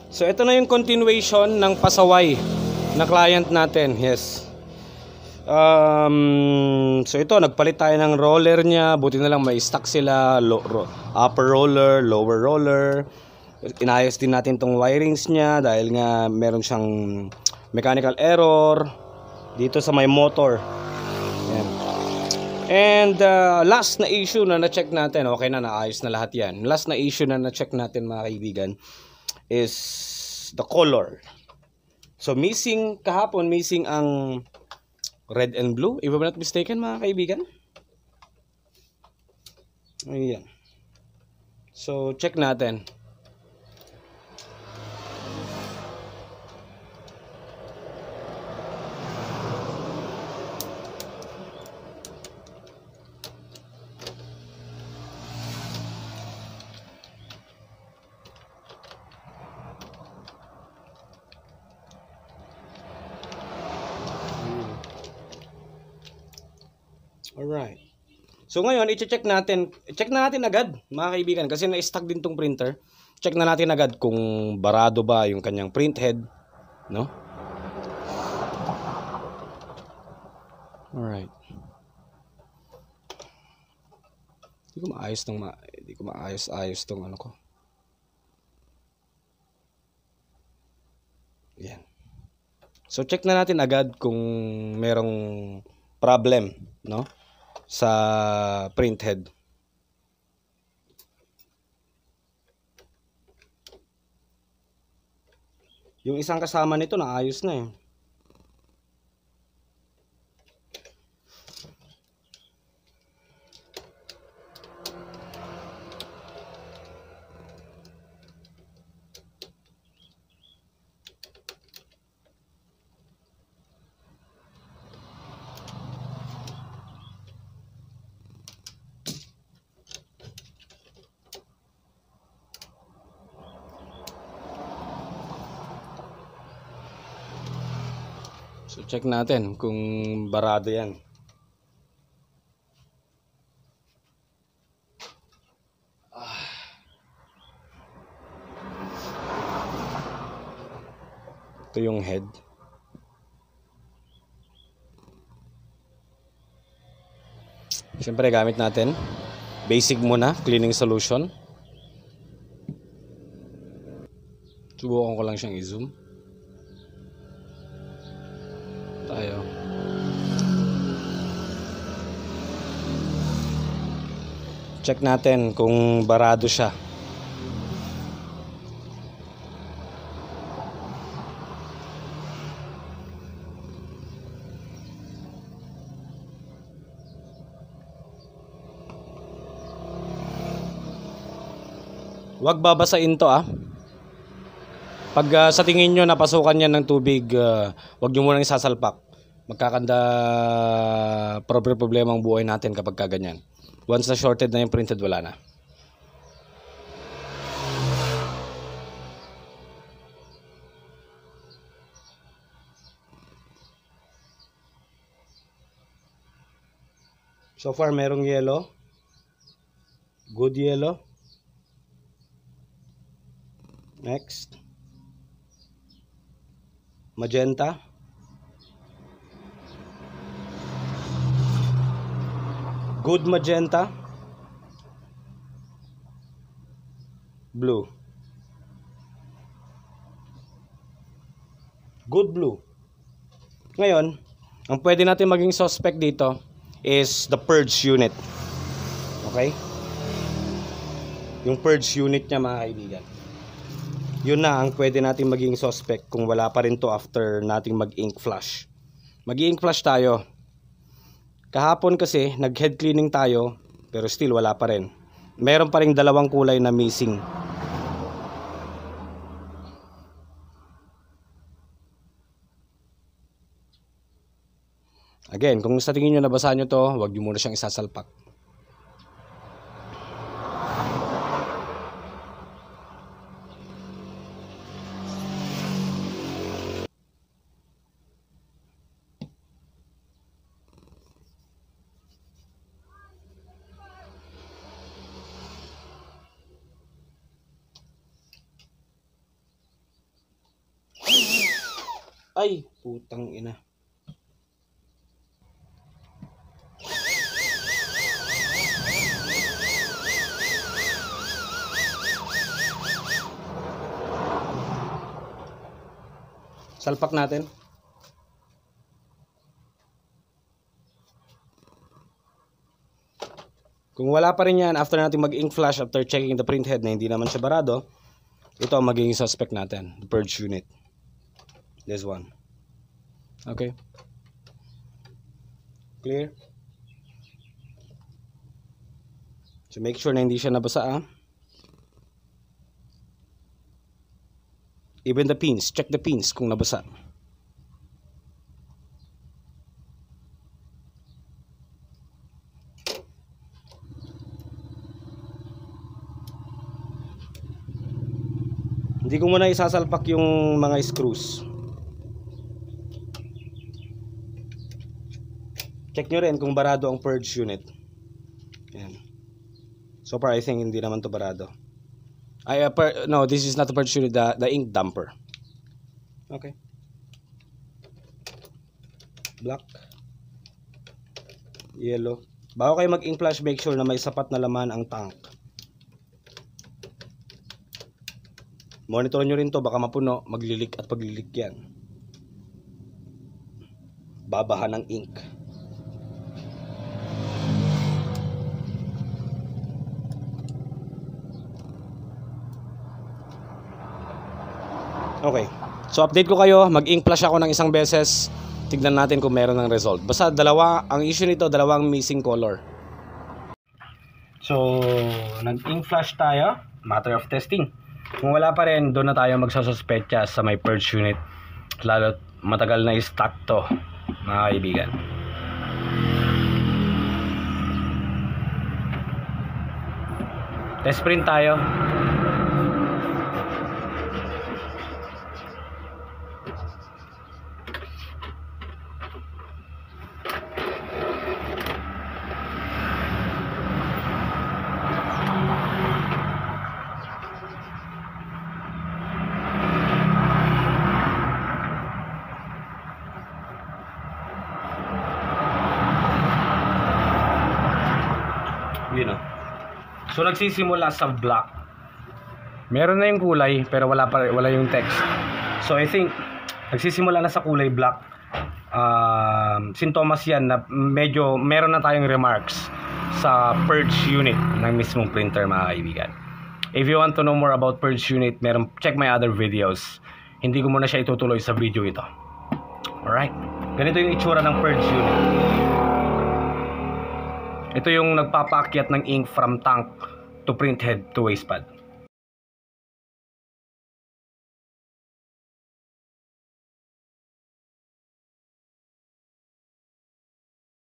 So ito na yung continuation ng pasaway na client natin. Yes. So ito, nagpalit tayo ng roller niya. Buti na lang may stock sila, upper roller, lower roller. Inayos din natin tong wirings niya dahil nga meron siyang mechanical error dito sa may motor. Ayan. And last na issue na na-check natin, okay na, naayos na lahat yan. Last na issue na na-check natin mga kaibigan is the color. So missing kahapon, missing ang red and blue, if I'm not mistaken mga kaibigan. Ayan. So check natin. Alright. So ngayon, i-check natin. Check na natin agad, mga kaibigan, kasi na-stuck din tong printer. Check na natin agad kung barado ba yung kanyang print head, no? Alright. Hindi ko maayos tong ano ko. Yan. So check na natin agad kung merong problem, no? Sa print head. Yung isang kasama nito naayos na eh. So check natin kung barado yan. Ito yung head. Siyempre gamit natin basic muna, cleaning solution. Subukan ko lang siyang i-zoom. Tayo. Check natin kung barado siya. Huwag babasain to ah. Pag sa tingin nyo napasukan yan ng tubig, huwag nyo munang isasalpak. Magkakanda problema ang buhay natin kapag kaganyan. Once na shorted na yung printed, wala na. So far merong yellow. Good yellow. Next. Magenta. Good magenta. Blue. Good blue. Ngayon, ang pwede natin maging suspect dito is the purge unit. Okay? Yung purge unit niya mga kaibigan. Yun na ang pwede natin maging suspect kung wala pa rin to after nating mag-ink flush. Mag-ink flush tayo. Kahapon kasi nag-head cleaning tayo pero still wala pa rin. Meron pa ring dalawang kulay na missing. Again, kung sa tingin nyo nabasa nyo to, huwag nyo muna siyang isasalpak. Ay, putang ina. Salpak natin. Kung wala pa rin yan, after natin mag-ink flash, after checking the printhead na hindi naman siya barado, ito ang magiging suspect natin, the purge unit. This one. Okay. Clear? So make sure na hindi siya nabasa. Even the pins, check the pins kung nabasa. Hindi ko muna isasalpak yung mga screws. Check nyo rin kung barado ang purge unit. Ayan. So far I think hindi naman to barado. No, this is not the purge unit, the ink damper. Okay. Black. Yellow. Bago kayo mag-ink flash, make sure na may sapat na laman ang tank. Monitor nyo rin to, baka mapuno, maglilik at paglilik yan. Babahan ng ink. Okay, so update ko kayo, mag-ink flash ako ng isang beses. Tignan natin kung meron ng result. Basta dalawa, ang issue nito, dalawang missing color. So, nag-ink flash tayo, matter of testing. Kung wala pa rin, doon na tayo magsasuspecha sa may purge unit. Lalo matagal na i-stock to, mga kaibigan. Test print tayo. So nagsisimula sa black. Meron na yung kulay pero wala yung text. So I think nagsisimula na sa kulay black. Sintomas yan na medyo meron na tayong remarks sa purge unit ng mismong printer, mga kaibigan. If you want to know more about purge unit, check my other videos. Hindi ko muna siya itutuloy sa video ito. Alright, ganito yung itsura ng purge unit. Ito yung nagpapaakyat ng ink from tank to printhead to wastepad.